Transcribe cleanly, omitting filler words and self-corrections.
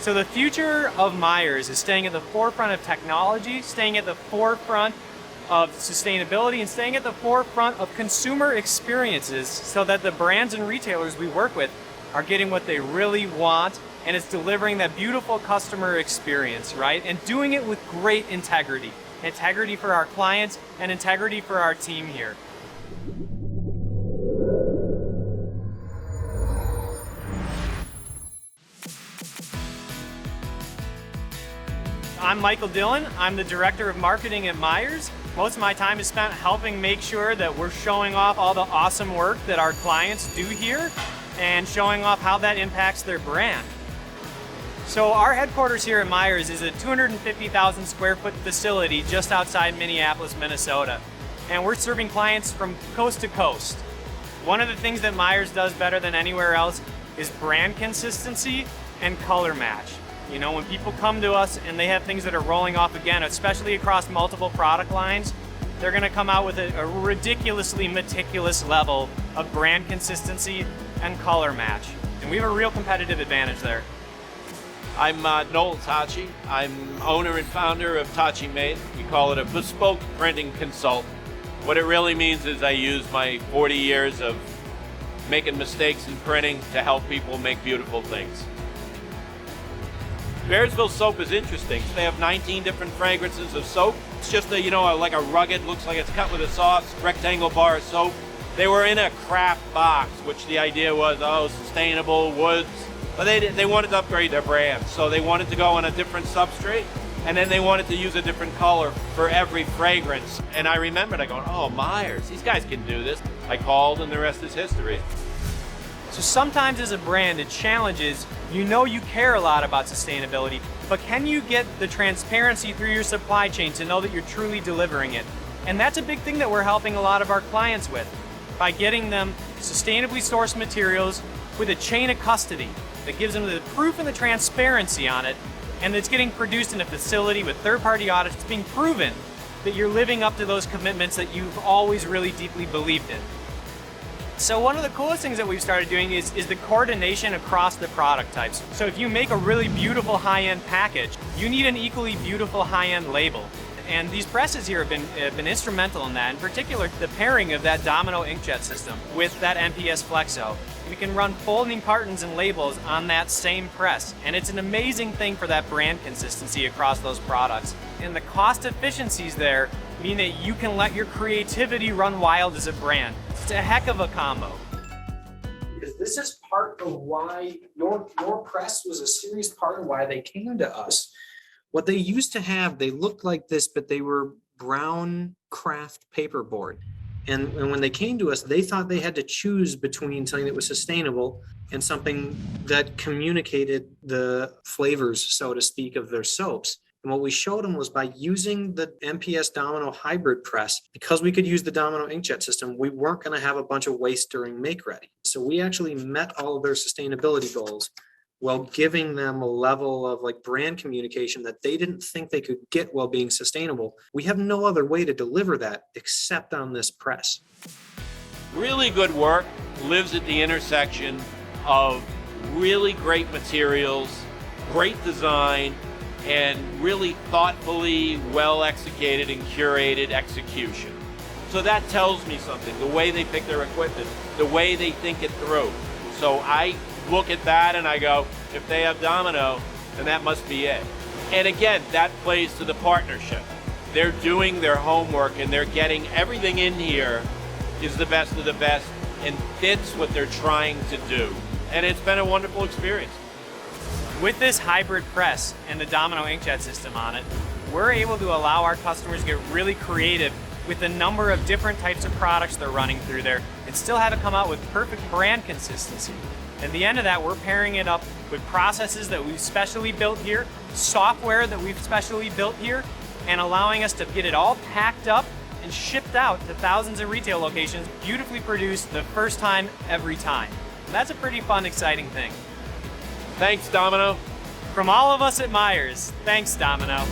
So the future of Meyers is staying at the forefront of technology, staying at the forefront of sustainability, and staying at the forefront of consumer experiences so that the brands and retailers we work with are getting what they really want, and it's delivering that beautiful customer experience, right? And doing it with great integrity. Integrity for our clients and integrity for our team here. I'm Michael Dillon. I'm the Director of Marketing at Meyers. Most of my time is spent helping make sure that we're showing off all the awesome work that our clients do here and showing off how that impacts their brand. So our headquarters here at Meyers is a 250,000 square foot facility just outside Minneapolis, Minnesota. And we're serving clients from coast to coast. One of the things that Meyers does better than anywhere else is brand consistency and color match. You know, when people come to us and they have things that are rolling off again, especially across multiple product lines, they're going to come out with a ridiculously meticulous level of brand consistency and color match. And we have a real competitive advantage there. I'm Noel Tocci. I'm owner and founder of Tocci Made. We call it a bespoke printing consultant. What it really means is I use my 40 years of making mistakes in printing to help people make beautiful things. Bearsville Soap is interesting. They have 19 different fragrances of soap. It's just a, like a rugged, looks like it's cut with a sauce, rectangle bar of soap. They were in a craft box, which the idea was, sustainable, woods. But they wanted to upgrade their brand, so they wanted to go on a different substrate, and then they wanted to use a different color for every fragrance. And I remembered, I go, oh, Meyers, these guys can do this. I called, and the rest is history. So sometimes as a brand, it challenges, you care a lot about sustainability, but can you get the transparency through your supply chain to know that you're truly delivering it? And that's a big thing that we're helping a lot of our clients with, by getting them sustainably sourced materials with a chain of custody that gives them the proof and the transparency on it, and it's getting produced in a facility with third-party audits. It's being proven that you're living up to those commitments that you've always really deeply believed in. So one of the coolest things that we've started doing is the coordination across the product types. So if you make a really beautiful high-end package, you need an equally beautiful high-end label. And these presses here have been instrumental in that. In particular, the pairing of that Domino inkjet system with that MPS Flexo. We can run folding cartons and labels on that same press. And it's an amazing thing for that brand consistency across those products. And the cost efficiencies there mean that you can let your creativity run wild as a brand. It's a heck of a combo. Because this is part of why your press was a serious part of why they came to us. What they used to have, they looked like this, but they were brown craft paperboard. And when they came to us, they thought they had to choose between something that was sustainable and something that communicated the flavors, so to speak, of their soaps. And what we showed them was by using the MPS Domino hybrid press, because we could use the Domino inkjet system, we weren't going to have a bunch of waste during make ready. So we actually met all of their sustainability goals while giving them a level of brand communication that they didn't think they could get while being sustainable. We have no other way to deliver that except on this press. Really good work lives at the intersection of really great materials, great design, and really thoughtfully well executed and curated execution. So that tells me something, the way they pick their equipment, the way they think it through. So I look at that and I go, if they have Domino, then that must be it. And again, that plays to the partnership. They're doing their homework and they're getting everything in here is the best of the best and fits what they're trying to do. And it's been a wonderful experience. With this hybrid press and the Domino inkjet system on it, we're able to allow our customers to get really creative with the number of different types of products they're running through there and still have it come out with perfect brand consistency. At the end of that, we're pairing it up with processes that we've specially built here, software that we've specially built here, and allowing us to get it all packed up and shipped out to thousands of retail locations, beautifully produced the first time, every time. And that's a pretty fun, exciting thing. Thanks, Domino. From all of us at Meyers, thanks, Domino.